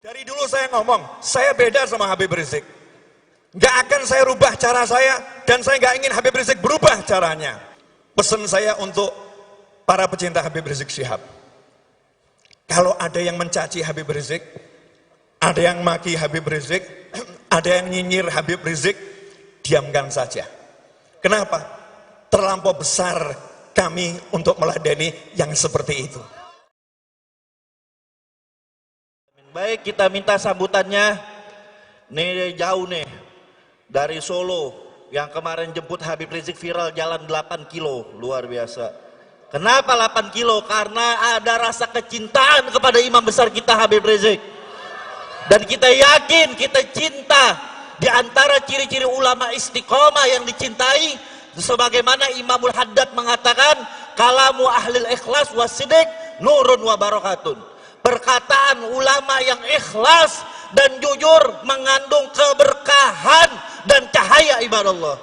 Dari dulu saya ngomong, saya beda sama Habib Rizik. Nggak akan saya rubah cara saya, dan saya nggak ingin Habib Rizik berubah caranya. Pesan saya untuk para pecinta Habib Rizik Syihab. Kalau ada yang mencaci Habib Rizik, ada yang maki Habib Rizik, ada yang nyinyir Habib Rizik, diamkan saja. Kenapa? Terlampau besar kami untuk meladeni yang seperti itu. Baik, kita minta sambutannya. Nih jauh nih, dari Solo, yang kemarin jemput Habib Rizik viral jalan 8 kilo, luar biasa. Kenapa 8 kilo? Karena ada rasa kecintaan kepada imam besar kita Habib Rizik. Dan kita yakin, kita cinta. Di antara ciri-ciri ulama istiqomah yang dicintai, sebagaimana Imamul Haddad mengatakan, kalamu ahlil ikhlas wasidik nurun wa barakatun. Perkataan ulama yang ikhlas dan jujur mengandung keberkahan dan cahaya ibadah Allah.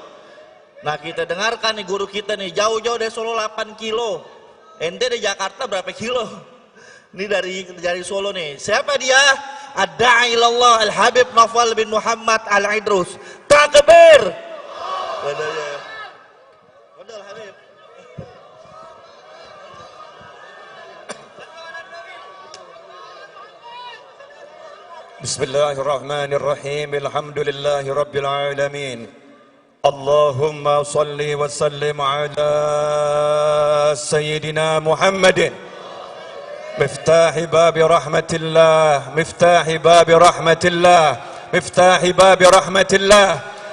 Nah, kita dengarkan nih guru kita nih, jauh-jauh dari Solo 8 kilo. Ente di Jakarta berapa kilo? Ini dari Solo nih. Siapa dia? Ad-da'i ilallah Al-Habib Naufal bin Muhammad Al-Idrus. Takbir. Padahal Habib. Bismillahirrahmanirrahim. Alhamdulillahi rabbil alamin. Allahumma salli wa sallim ala sayyidina Muhammadin miftahi babi rahmatillah, miftahi babi rahmatillah, miftahi babi rahmatillah,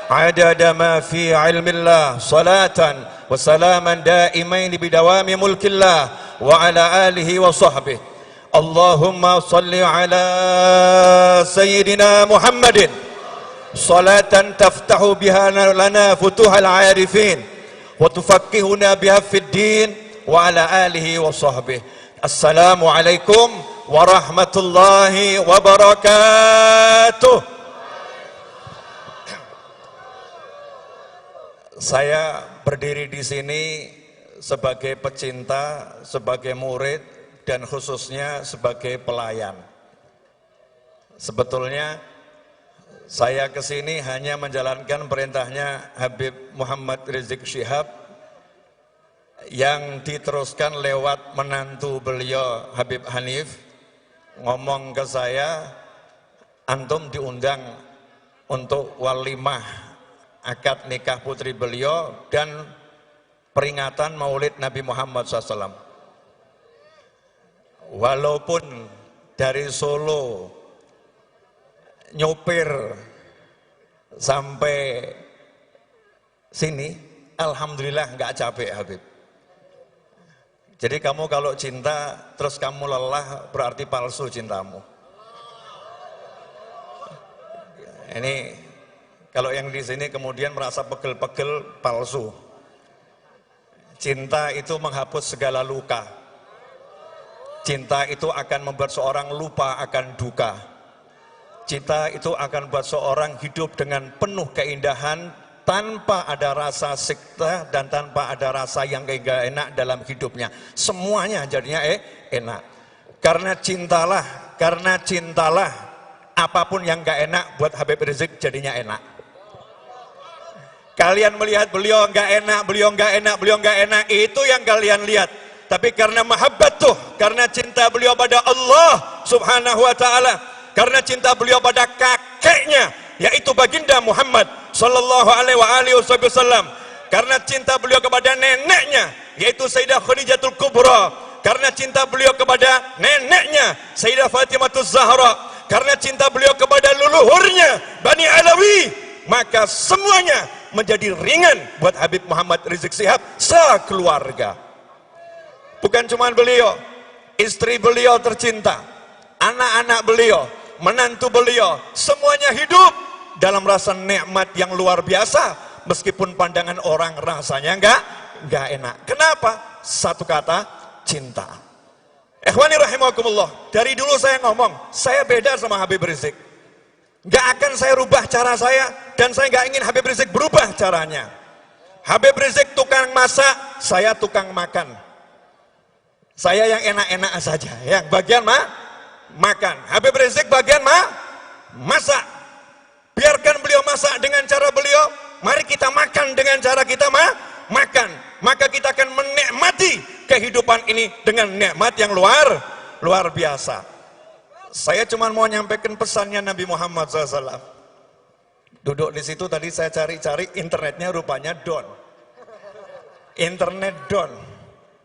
adada ma fi ilmillah, salatan wa salaman daimain bidawami mulkillah wa ala alihi wa sahbihi. Allahumma salli ala sayyidina Muhammadin salatan taftahu biha lana futuhal arifin wa tufakkihuna biha fid din wa ala alihi wa sahbihi. Assalamu alaikum warahmatullahi wabarakatuh. Saya berdiri di sini sebagai pecinta, sebagai murid, dan khususnya sebagai pelayan. Sebetulnya saya kesini hanya menjalankan perintahnya Habib Muhammad Rizik Syihab yang diteruskan lewat menantu beliau Habib Hanif. Ngomong ke saya, antum diundang untuk walimah akad nikah putri beliau dan peringatan maulid Nabi Muhammad SAW. Walaupun dari Solo nyopir sampai sini, alhamdulillah nggak capek Habib. Jadi kamu kalau cinta terus kamu lelah, berarti palsu cintamu. Ini kalau yang di sini kemudian merasa pegel-pegel, palsu. Cinta itu menghapus segala luka. Cinta itu akan membuat seorang lupa akan duka. Cinta itu akan membuat seorang hidup dengan penuh keindahan tanpa ada rasa sikta dan tanpa ada rasa yang gak enak dalam hidupnya. Semuanya jadinya enak. Karena cintalah apapun yang gak enak buat Habib Rizik jadinya enak. Kalian melihat beliau gak enak, beliau gak enak, beliau gak enak, itu yang kalian lihat. Tapi karena mahabbat tuh, karena cinta beliau pada Allah subhanahu wa ta'ala, karena cinta beliau pada kakeknya, yaitu baginda Muhammad sallallahu alaihi wasallam, karena cinta beliau kepada neneknya, yaitu Sayyidah Khadijatul Kubra, karena cinta beliau kepada neneknya Sayyidah Fatimah Zahra, karena cinta beliau kepada leluhurnya Bani Alawi, maka semuanya menjadi ringan buat Habib Muhammad Rizik Syihab sekeluarga. Bukan cuma beliau, istri beliau tercinta, anak-anak beliau, menantu beliau, semuanya hidup dalam rasa nikmat yang luar biasa, meskipun pandangan orang rasanya enggak enak. Kenapa? Satu kata, cinta. Ikhwani rahimakumullah, dari dulu saya ngomong, saya beda sama Habib Rizik. Enggak akan saya rubah cara saya, dan saya enggak ingin Habib Rizik berubah caranya. Habib Rizik tukang masak, saya tukang makan. Saya yang enak-enak saja, yang bagian makan. Habib Rizik bagian masak. Biarkan beliau masak dengan cara beliau, mari kita makan dengan cara kita makan. Maka kita akan menikmati kehidupan ini dengan nikmat yang luar biasa. Saya cuma mau nyampaikan pesannya Nabi Muhammad SAW. Duduk di situ tadi saya cari-cari, internetnya rupanya down. Internet down.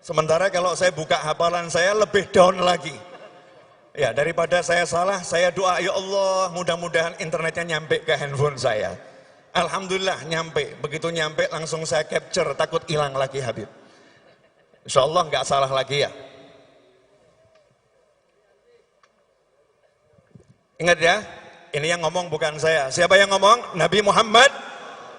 Sementara kalau saya buka hafalan saya lebih down lagi. Ya, daripada saya salah, saya doa, ya Allah, mudah-mudahan internetnya nyampe ke handphone saya. Alhamdulillah nyampe. Begitu nyampe langsung saya capture, takut hilang lagi Habib. Insya Allah nggak salah lagi ya. Ingat ya, ini yang ngomong bukan saya. Siapa yang ngomong? Nabi Muhammad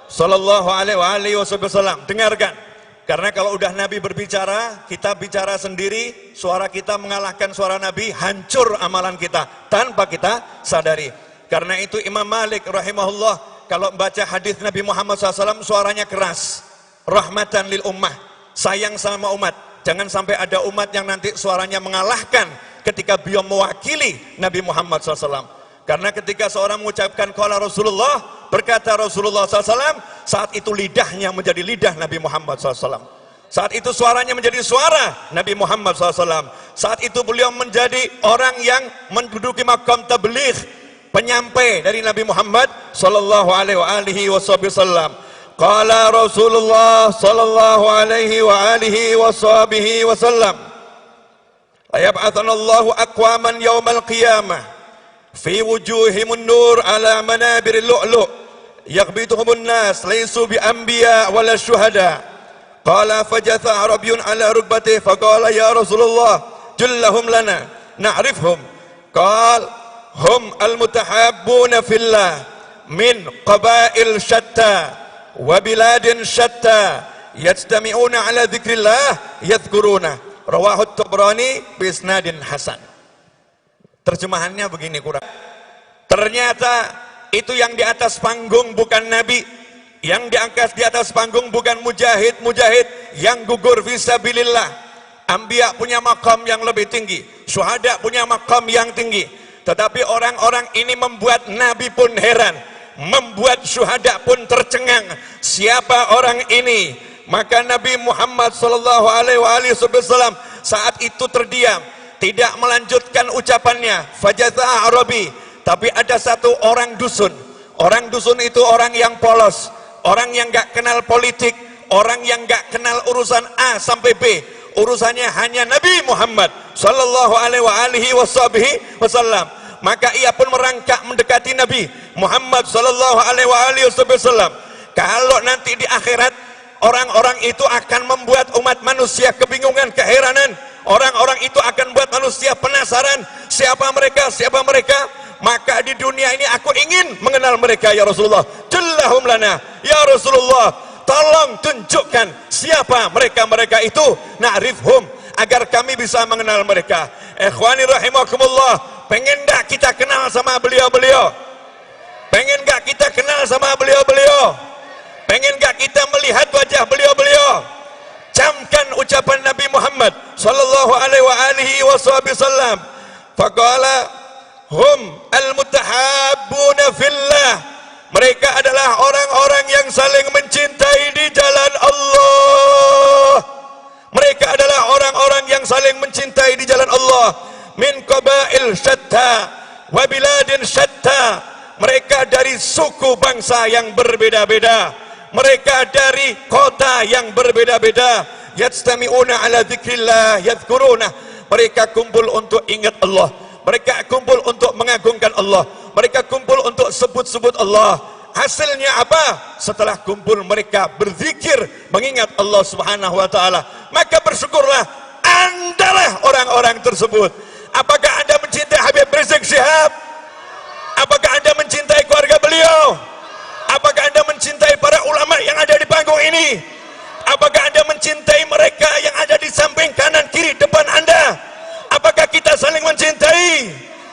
Sallallahu Alaihi Wasallam. Dengarkan. Karena kalau udah Nabi berbicara, kita bicara sendiri, suara kita mengalahkan suara Nabi, hancur amalan kita tanpa kita sadari. Karena itu Imam Malik rahimahullah kalau baca hadis Nabi Muhammad SAW suaranya keras, rahmatan lil ummah, sayang sama umat. Jangan sampai ada umat yang nanti suaranya mengalahkan ketika beliau mewakili Nabi Muhammad SAW. Karena ketika seorang mengucapkan qala Rasulullah, berkata Rasulullah SAW, saat itu lidahnya menjadi lidah Nabi Muhammad SAW. Saat itu suaranya menjadi suara Nabi Muhammad SAW. Saat itu beliau menjadi orang yang menduduki maqam tabligh, penyampai dari Nabi Muhammad sallallahu alaihi wasallam. Qala Rasulullah sallallahu alaihi wasallam, ayab'atsanallahu aqwaman yaumal qiyamah fi wujuhimun nur ala manabiril lu'lu' yaghbituhumun nas laysu bi anbiya wala syuhada. Qala fajatha arabiyyun ala rukbatihi faqala ya Rasulullah jullahum lana na'rifhum. Qala hum al-mutahabbuna fillah min qabail syatta wa biladin syatta yajtami'una ala dzikrillah yadhkuruna. Rawahu at-Tabrani bi isnadin hasan. Terjemahannya begini kurang. Ternyata itu yang di atas panggung bukan nabi, yang diangkat di atas panggung bukan mujahid yang gugur fisabilillah. Anbiya punya makam yang lebih tinggi, syuhada punya makam yang tinggi. Tetapi orang-orang ini membuat Nabi pun heran, membuat syuhada pun tercengang. Siapa orang ini? Maka Nabi Muhammad sallallahu alaihi wasallam saat itu terdiam, tidak melanjutkan ucapannya. Fajatha Arabi, tapi ada satu orang dusun. Orang dusun itu orang yang polos, orang yang gak kenal politik, orang yang gak kenal urusan A sampai B. Urusannya hanya Nabi Muhammad sallallahu alaihi wasallam. Maka ia pun merangkak mendekati Nabi Muhammad sallallahu alaihi wasallam. Kalau nanti di akhirat orang-orang itu akan membuat umat manusia kebingungan, keheranan. Orang-orang itu akan membuat manusia penasaran, siapa mereka? Maka di dunia ini aku ingin mengenal mereka ya Rasulullah. Jallahum lana ya Rasulullah, tolong tunjukkan siapa mereka itu, na'rifhum, agar kami bisa mengenal mereka. Ikhwani rahimakumullah, pengen gak kita kenal sama beliau-beliau? Pengen gak kita kenal sama beliau-beliau? Pengen gak kita melihat wajah beliau-beliau? Camkan ucapan Nabi Muhammad sallallahu alaihi wasallam. Faqala hum al-mutahabbuna fillah. Mereka adalah orang-orang yang saling mencintai di jalan Allah. Mereka adalah orang-orang yang saling mencintai di jalan Allah. Min qabail syatta wa biladin syatta. Mereka dari suku bangsa yang berbeda-beda. Mereka dari kota yang berbeda-beda. Yajtami'una ala dzikrillah yadhkuruna. Mereka kumpul untuk ingat Allah. Mereka kumpul untuk mengagungkan Allah. Mereka kumpul untuk sebut-sebut Allah. Hasilnya apa? Setelah kumpul mereka berzikir, mengingat Allah Subhanahu wa taala. Maka bersyukurlah Andalah orang-orang tersebut. Apakah Anda mencintai Habib Rizik Syihab? Apakah Anda mencintai keluarga beliau? Apakah Anda mencintai para ulama yang ada di panggung ini? Apakah Anda mencintai mereka yang ada di samping kanan kiri depan Anda? Apakah kita saling mencintai?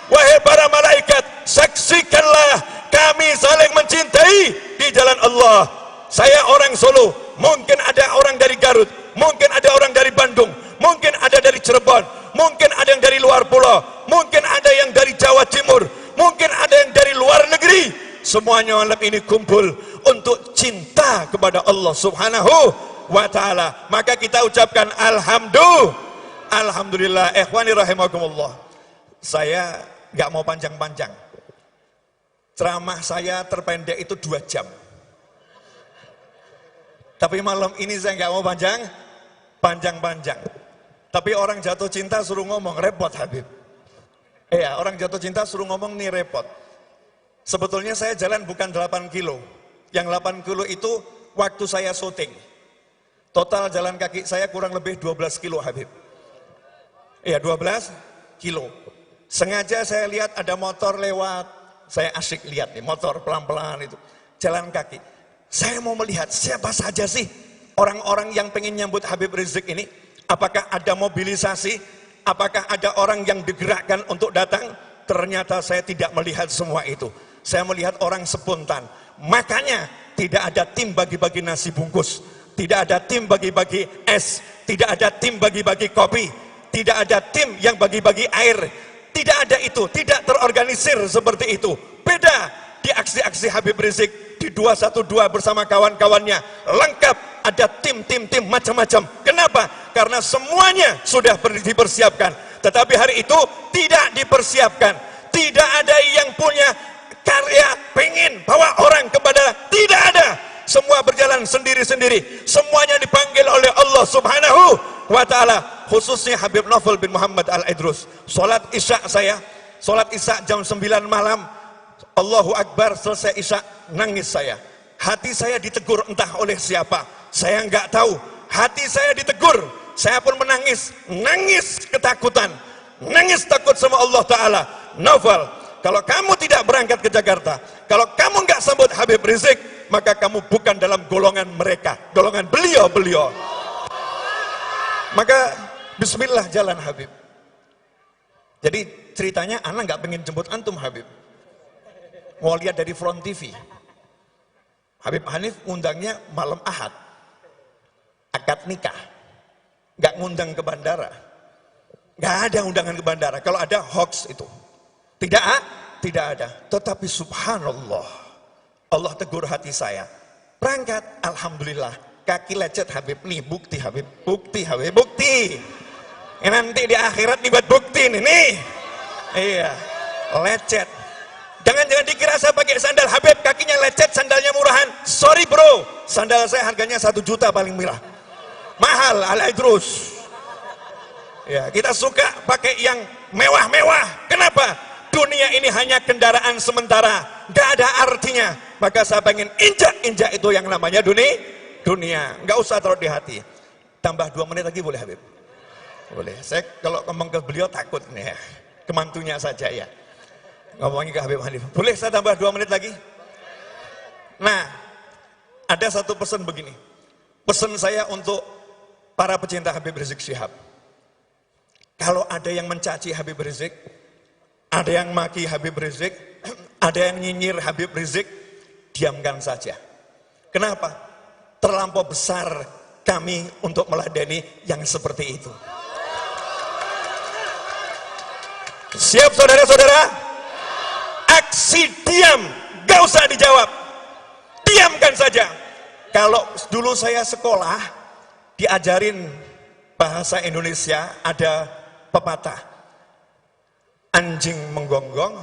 Wahai para malaikat, saksikanlah kami saling mencintai di jalan Allah. Saya orang Solo, mungkin ada orang dari Garut, mungkin ada orang dari Bandung, mungkin ada dari Cirebon, mungkin ada yang dari luar pulau, mungkin ada yang semuanya malam ini kumpul untuk cinta kepada Allah Subhanahu wa ta'ala. Maka kita ucapkan Alhamdulillah. Ikhwani rahimakumullah. Saya nggak mau panjang-panjang. Ceramah saya terpendek itu 2 jam. Tapi malam ini saya nggak mau panjang-panjang. Tapi orang jatuh cinta suruh ngomong, repot Habib. Iya, orang jatuh cinta suruh ngomong nih repot. Sebetulnya saya jalan bukan 8 kilo. Yang 8 kilo itu waktu saya syuting. Total jalan kaki saya kurang lebih 12 kilo Habib. Iya, 12 kilo. Sengaja saya lihat ada motor lewat. Saya asyik lihat nih, motor pelan-pelan itu. Jalan kaki. Saya mau melihat siapa saja sih orang-orang yang pengen nyambut Habib Rizik ini. Apakah ada mobilisasi? Apakah ada orang yang digerakkan untuk datang? Ternyata saya tidak melihat semua itu. Saya melihat orang spontan. Makanya tidak ada tim bagi-bagi nasi bungkus. Tidak ada tim bagi-bagi es. Tidak ada tim bagi-bagi kopi. Tidak ada tim yang bagi-bagi air. Tidak ada itu. Tidak terorganisir seperti itu. Beda di aksi-aksi Habib Rizik. Di 212 bersama kawan-kawannya. Lengkap. Ada tim macam-macam. Kenapa? Karena semuanya sudah dipersiapkan. Tetapi hari itu tidak dipersiapkan. Tidak ada yang punya karya pengen bawa orang kepada, tidak ada. Semua berjalan sendiri-sendiri. Semuanya dipanggil oleh Allah Subhanahu wa ta'ala. Khususnya Habib Novel bin Muhammad Al-Idrus. Salat Isya saya, salat Isya jam 9 malam. Allahu Akbar, selesai Isya, nangis saya. Hati saya ditegur entah oleh siapa. Saya nggak tahu. Hati saya ditegur. Saya pun menangis. Nangis ketakutan. Nangis takut sama Allah Ta'ala. Novel, kalau kamu tidak berangkat ke Jakarta, kalau kamu nggak sambut Habib Rizik, maka kamu bukan dalam golongan mereka. Golongan beliau-beliau. Maka bismillah jalan Habib. Jadi ceritanya anak nggak pengen jemput antum Habib. Mau lihat dari Front TV. Habib Hanif ngundangnya malam Ahad. Akad nikah. Nggak ngundang ke bandara. Nggak ada undangan ke bandara. Kalau ada hoax itu. Tidak ada. Tetapi subhanallah. Allah tegur hati saya. Berangkat. Alhamdulillah. Kaki lecet Habib. Nih bukti Habib. Bukti Habib. Bukti. Nanti di akhirat nih buat bukti nih. Iya. Lecet. Jangan dikira saya pakai sandal Habib. Kakinya lecet. Sandalnya murahan. Sorry bro. Sandal saya harganya 1 juta paling murah. Mahal Al-Idrus. Ya, kita suka pakai yang mewah-mewah. Kenapa? Dunia ini hanya kendaraan sementara, gak ada artinya. Maka saya pengen injak itu yang namanya dunia. Gak usah taruh di hati. Tambah 2 menit lagi boleh Habib? Boleh. Saya kalau ngomong ke beliau takut nih ya. Kemantunya saja ya. Ngomongin ke Habib Hanif. Boleh saya tambah 2 menit lagi? Nah, ada satu pesan begini. Pesan saya untuk para pecinta Habib Rizik Syihab. Kalau ada yang mencaci Habib Rizik, ada yang maki Habib Rizik, ada yang nyinyir Habib Rizik, diamkan saja. Kenapa? Terlampau besar kami untuk meladeni yang seperti itu. Siap saudara-saudara? Aksi diam, gak usah dijawab. Diamkan saja. Kalau dulu saya sekolah, diajarin bahasa Indonesia, ada pepatah. Anjing menggonggong.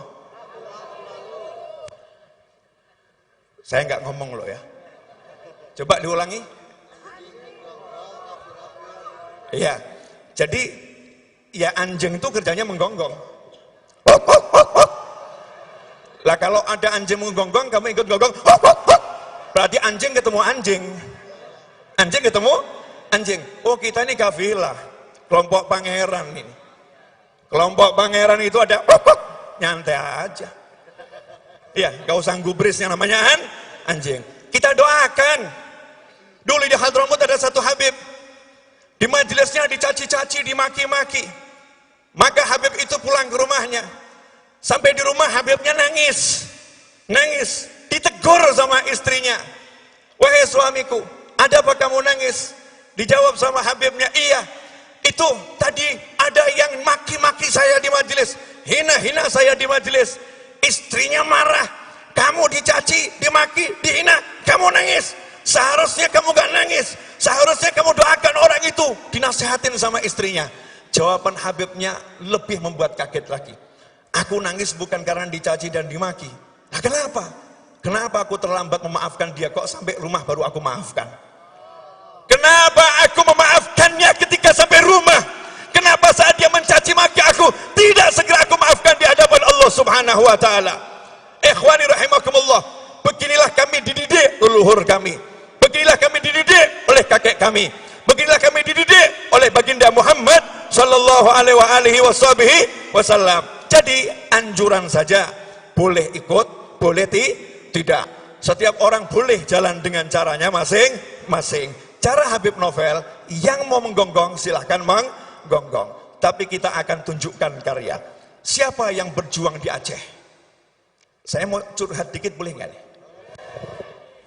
Saya nggak ngomong loh ya. Coba diulangi. Iya. Jadi ya anjing itu kerjanya menggonggong. Lah kalau ada anjing menggonggong, kamu ikut gonggong. Berarti anjing ketemu anjing. Anjing ketemu anjing. Oh kita ini kafilah. Kelompok pangeran ini. Kelompok pangeran itu ada nyantai aja. Iya, gak usah gubris yang namanya anjing. Kita doakan. Dulu di Hadramut ada satu Habib. Di majelisnya dicaci-caci, dimaki-maki. Maka Habib itu pulang ke rumahnya. Sampai di rumah Habibnya nangis. Nangis. Ditegur sama istrinya. Wahai suamiku, ada apa kamu nangis? Dijawab sama Habibnya, iya. Itu tadi ada yang maki-maki saya di majelis. Hina-hina saya di majelis. Istrinya marah. kamu dicaci, dimaki, dihina, kamu nangis. Seharusnya kamu gak nangis, seharusnya kamu doakan orang itu. Dinasihatin sama istrinya. Jawaban Habibnya lebih membuat kaget lagi. Aku nangis bukan karena dicaci dan dimaki. Nah kenapa? Kenapa aku terlambat memaafkan dia, kok sampai rumah baru aku maafkan? Kenapa aku memaafkannya ketika sampai rumah? Kenapa saat dia mencaci maki aku, tidak segera aku maafkan di hadapan Allah Subhanahu wa ta'ala? Ikhwani rahimakumullah, beginilah kami dididik leluhur kami. Beginilah kami dididik oleh kakek kami. Beginilah kami dididik oleh baginda Muhammad sallallahu alaihi wasallam. Jadi anjuran saja, boleh ikut, boleh tidak. Setiap orang boleh jalan dengan caranya masing-masing. Cara Habib Novel, yang mau menggonggong silahkan menggonggong. Tapi kita akan tunjukkan karya. Siapa yang berjuang di Aceh? Saya mau curhat dikit boleh nggak nih?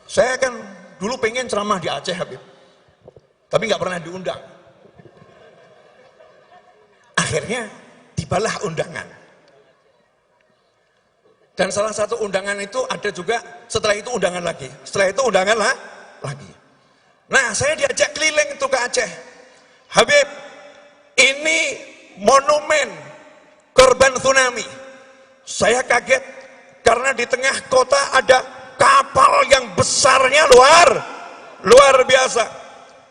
Saya kan dulu pengen ceramah di Aceh Habib. Tapi nggak pernah diundang. Akhirnya dibalah undangan. Dan salah satu undangan itu ada juga, setelah itu undangan lagi. Setelah itu undangan lagi. Nah, saya diajak keliling itu ke Aceh. Habib, ini monumen korban tsunami. Saya kaget karena di tengah kota ada kapal yang besarnya luar biasa.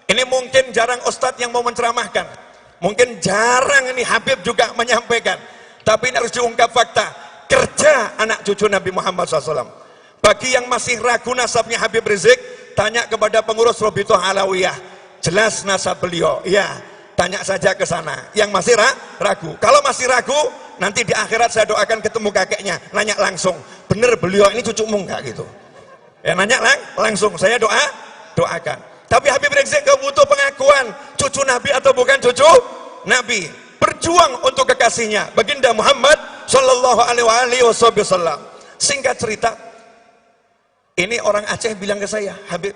Ini mungkin jarang ustadz yang mau menceramahkan. Mungkin jarang ini Habib juga menyampaikan. Tapi ini harus diungkap fakta. Kerja anak cucu Nabi Muhammad SAW. Bagi yang masih ragu nasabnya Habib Rizik, tanya kepada pengurus Robitoh Alawiyah. Jelas nasab beliau. Ya, tanya saja ke sana. Yang masih ragu. Kalau masih ragu, nanti di akhirat saya doakan ketemu kakeknya. Nanya langsung, bener beliau ini cucumu enggak gitu? Ya nanya langsung, saya doakan. Tapi Habib Rizik butuh pengakuan, cucu Nabi atau bukan cucu Nabi. Berjuang untuk kekasihnya, baginda Muhammad Sallallahu alaihi wasallam. Singkat cerita, ini orang Aceh bilang ke saya, Habib,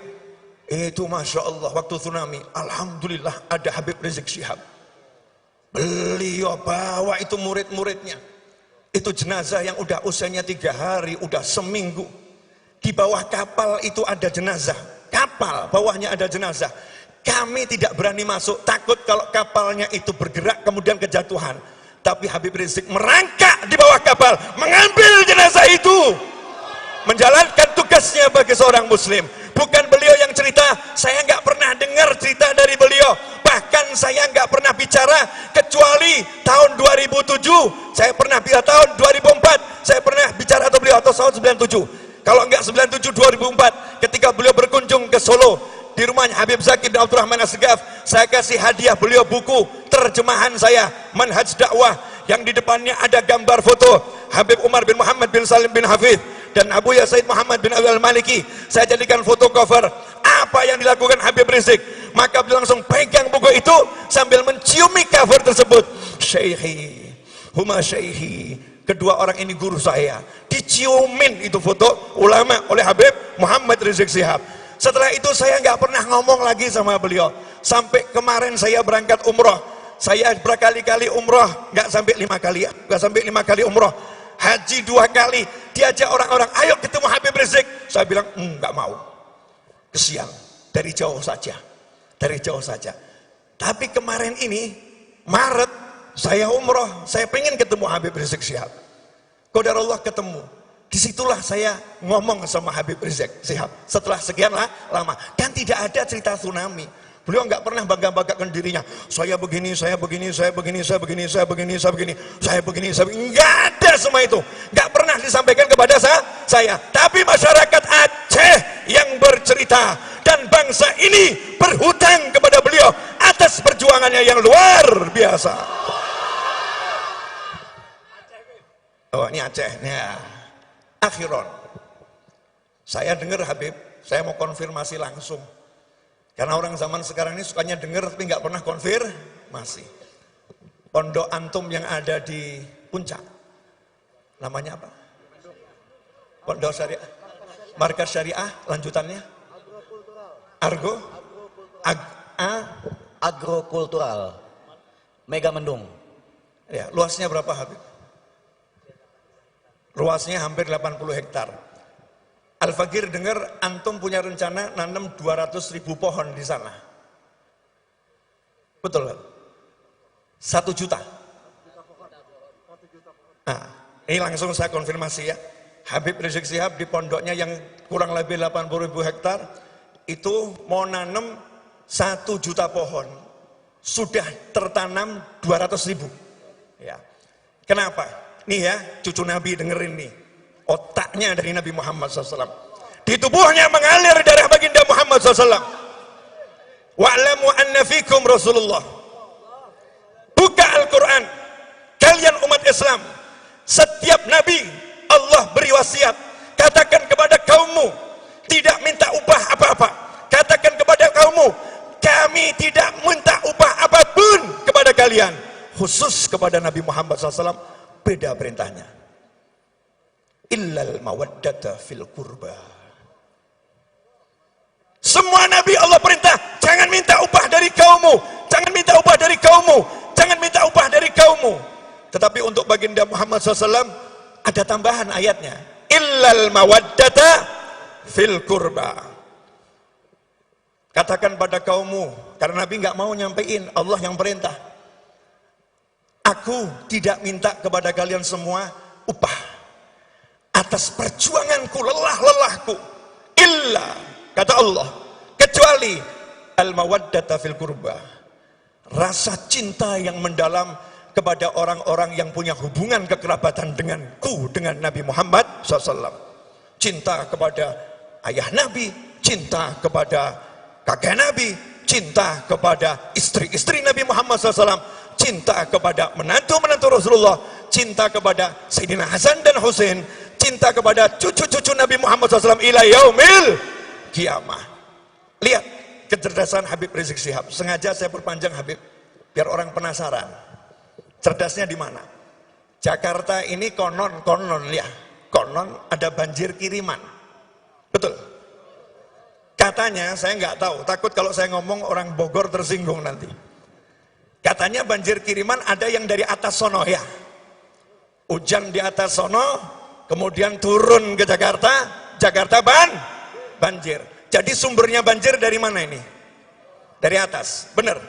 itu Masya Allah waktu tsunami, Alhamdulillah ada Habib Rizik Syihab. Beliau bawa itu murid-muridnya. Itu jenazah yang udah usianya 3 hari, udah seminggu. Di bawah kapal itu ada jenazah. Kapal, bawahnya ada jenazah. Kami tidak berani masuk, takut kalau kapalnya itu bergerak kemudian kejatuhan. Tapi Habib Rizik merangkak di bawah kapal, mengambil jenazah itu, menjalankan tugasnya bagi seorang muslim. Bukan beliau yang cerita, saya nggak pernah dengar cerita dari beliau. Bahkan saya nggak pernah bicara kecuali tahun 2007. Saya pernah bicara tahun 2004. Saya pernah bicara atau beliau atau tahun 97. Kalau nggak 97, 2004, ketika beliau berkunjung ke Solo di rumahnya Habib Zakir bin Abdurrahman Assegaf, saya kasih hadiah beliau buku terjemahan saya, Manhaj Dakwah, yang di depannya ada gambar foto Habib Umar bin Muhammad bin Salim bin Hafidh dan Abu Ya Said Muhammad bin Abi Al-Maliki. Saya jadikan foto cover apa yang dilakukan Habib Rizik. Maka beliau langsung pegang buku itu sambil menciumi cover tersebut. Syekhi, huma syekhi, kedua orang ini guru saya. Diciumin itu foto ulama oleh Habib Muhammad Rizik Syihab. Setelah itu saya nggak pernah ngomong lagi sama beliau. Sampai kemarin saya berangkat umroh. Saya berkali-kali umroh, nggak sampai 5 kali, nggak sampai 5 kali umroh. Haji 2 kali. Diajak orang-orang, ayo ketemu Habib Rizik. Saya bilang, nggak mau. Kesian, dari jauh saja. Dari jauh saja. Tapi kemarin ini, Maret, saya umroh. Saya pengen ketemu Habib Rizik Syihab. Qadarullah ketemu. Disitulah saya ngomong sama Habib Rizik Syihab setelah sekian lama, dan tidak ada cerita tsunami. Beliau nggak pernah bangga-banggakan dirinya. Saya begini, saya begini, saya begini, saya begini, saya begini, saya begini, saya begini, saya begini. Nggak ada semua itu. Nggak pernah disampaikan kepada saya. Tapi masyarakat Aceh yang bercerita dan bangsa ini berhutang kepada beliau atas perjuangannya yang luar biasa. Oh ini Aceh, ya. Akhiron, saya dengar Habib, saya mau konfirmasi langsung. Karena orang zaman sekarang ini sukanya dengar tapi nggak pernah konfirmasi. Pondok Antum yang ada di Puncak, namanya apa? Pondok Syariah, Markas Syariah, lanjutannya? Agrokultural, Mega Mendung. Ya, luasnya berapa Habib? Luasnya hampir 80 hektar. Al-Fakir dengar antum punya rencana nanam 200.000 pohon di sana. Betul kan? 1 juta. Nah, ini langsung saya konfirmasi ya. Habib Rizik Syihab di pondoknya yang kurang lebih 80.000 hektar itu mau nanam 1 juta pohon. Sudah tertanam 200.000. Ya. Kenapa? Nih ya, cucu Nabi dengerin nih. Otaknya dari Nabi Muhammad SAW. Di tubuhnya mengalir darah baginda Muhammad SAW. Wa'lamu anna fikum Rasulullah. Buka Al-Quran. Kalian umat Islam. Setiap Nabi Allah beri wasiat. Katakan kepada kaummu. Tidak minta upah apa-apa. Katakan kepada kaummu. Kami tidak minta upah apapun kepada kalian. Khusus kepada Nabi Muhammad SAW. Beda perintahnya. Illal mawaddata fil kurba. Semua Nabi Allah perintah, jangan minta upah dari kaummu, jangan minta upah dari kaummu, jangan minta upah dari kaummu. Tetapi untuk baginda Muhammad SAW ada tambahan ayatnya. Illal mawaddata fil kurba. Katakan pada kaummu, karena Nabi nggak mau nyampein, Allah yang perintah. Aku tidak minta kepada kalian semua upah atas perjuanganku, lelah-lelahku, illa, kata Allah, kecuali al-mawaddata fil kurba, rasa cinta yang mendalam kepada orang-orang yang punya hubungan kekerabatan denganku, dengan Nabi Muhammad SAW. Cinta kepada ayah Nabi, cinta kepada kakek Nabi, cinta kepada istri-istri Nabi Muhammad SAW, cinta kepada menantu-menantu Rasulullah, cinta kepada Sayyidina Hasan dan Husain, cinta kepada cucu-cucu Nabi Muhammad SAW ila yaumil kiamah. Lihat kecerdasan Habib Rizik Syihab. Sengaja saya perpanjang Habib, biar orang penasaran. Cerdasnya di mana? Jakarta ini konon ya, konon ada banjir kiriman. Betul? Katanya, saya nggak tahu, takut kalau saya ngomong orang Bogor tersinggung nanti. Katanya banjir kiriman ada yang dari atas sono ya. Hujan di atas sono, kemudian turun ke Jakarta, Jakarta banjir. Jadi sumbernya banjir dari mana ini? Dari atas, benar.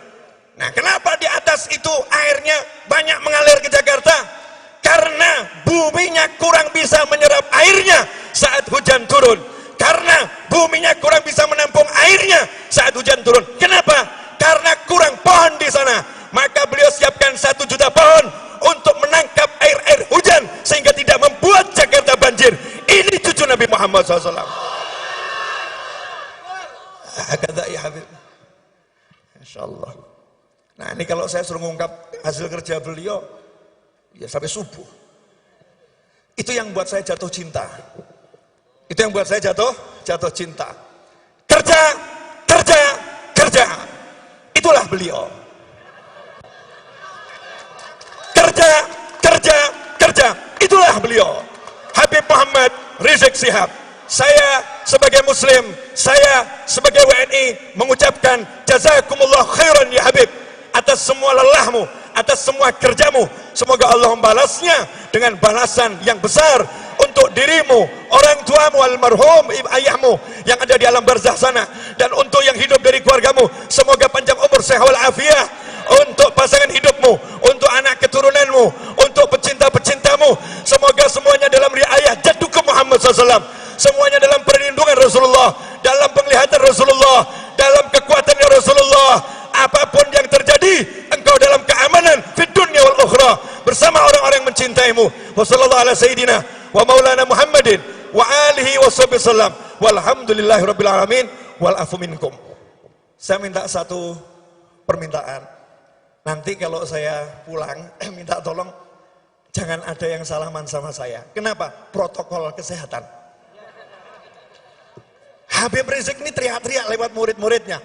Nah, kenapa di atas itu airnya banyak mengalir ke Jakarta? Karena buminya kurang bisa menyerap airnya saat hujan turun. Karena buminya kurang bisa menampung airnya saat hujan turun. Kenapa? Karena kurang pohon di sana. Maka beliau siapkan 1 juta pohon untuk menangkap air hujan sehingga tidak membuat Jakarta banjir. Ini cucu Nabi Muhammad SAW. Kata ya Habib. Insyaallah. Nah, ini kalau saya suruh mengungkap hasil kerja beliau, ya sampai subuh. Itu yang buat saya jatuh cinta. Itu yang buat saya jatuh cinta. Kerja. Itulah beliau. Kerja. Itulah beliau. Habib Muhammad Rizik Syihab. Saya sebagai Muslim, saya sebagai WNI mengucapkan jazakumullah khairan ya Habib atas semua lelahmu, atas semua kerjamu. Semoga Allah membalasnya dengan balasan yang besar untuk dirimu, orang tuamu almarhum, ayahmu yang ada di alam barzah sana, dan untuk yang hidup dari keluargamu. Semoga panjang umur, sehat walafiat untuk pasangan hidupmu, untuk anak keturunanmu, untuk pecinta-pecintamu. Semoga semuanya dalam riayah jaddukum Muhammad SAW. Semuanya dalam perlindungan Rasulullah, dalam penglihatan Rasulullah, dalam kekuatannya Rasulullah. Apapun yang terjadi, engkau dalam keamanan fid dunya wal ukhra bersama orang-orang yang mencintaimu. Wassallallahu ala sayyidina wa maulana Muhammadin wa alihi washabihi sallam. Walhamdulillahi rabbil alamin wal afu minkum. Saya minta satu permintaan. Nanti kalau saya pulang minta tolong jangan ada yang salaman sama saya. Kenapa? Protokol kesehatan. Habib Rizik ini teriak-teriak lewat murid-muridnya,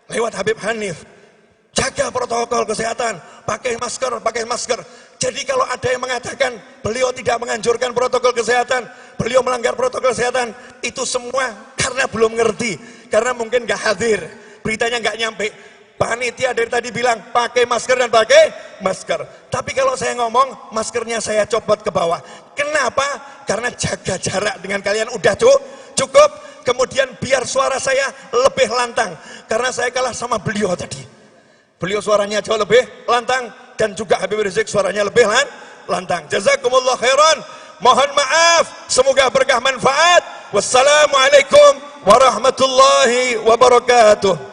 lewat Habib Hanif, jaga protokol kesehatan, pakai masker. Jadi kalau ada yang mengatakan beliau tidak menganjurkan protokol kesehatan, beliau melanggar protokol kesehatan, itu semua karena belum ngerti, karena mungkin gak hadir, beritanya gak nyampe. Panitia dari tadi bilang pakai masker dan pakai masker. Tapi kalau saya ngomong, maskernya saya copot ke bawah. Kenapa? Karena jaga jarak dengan kalian udah cukup. Kemudian biar suara saya lebih lantang. Karena saya kalah sama beliau tadi. Beliau suaranya jauh lebih lantang. Dan juga Habib Rizik suaranya lebih lantang. Jazakumullah khairan. Mohon maaf. Semoga berkah manfaat. Wassalamualaikum warahmatullahi wabarakatuh.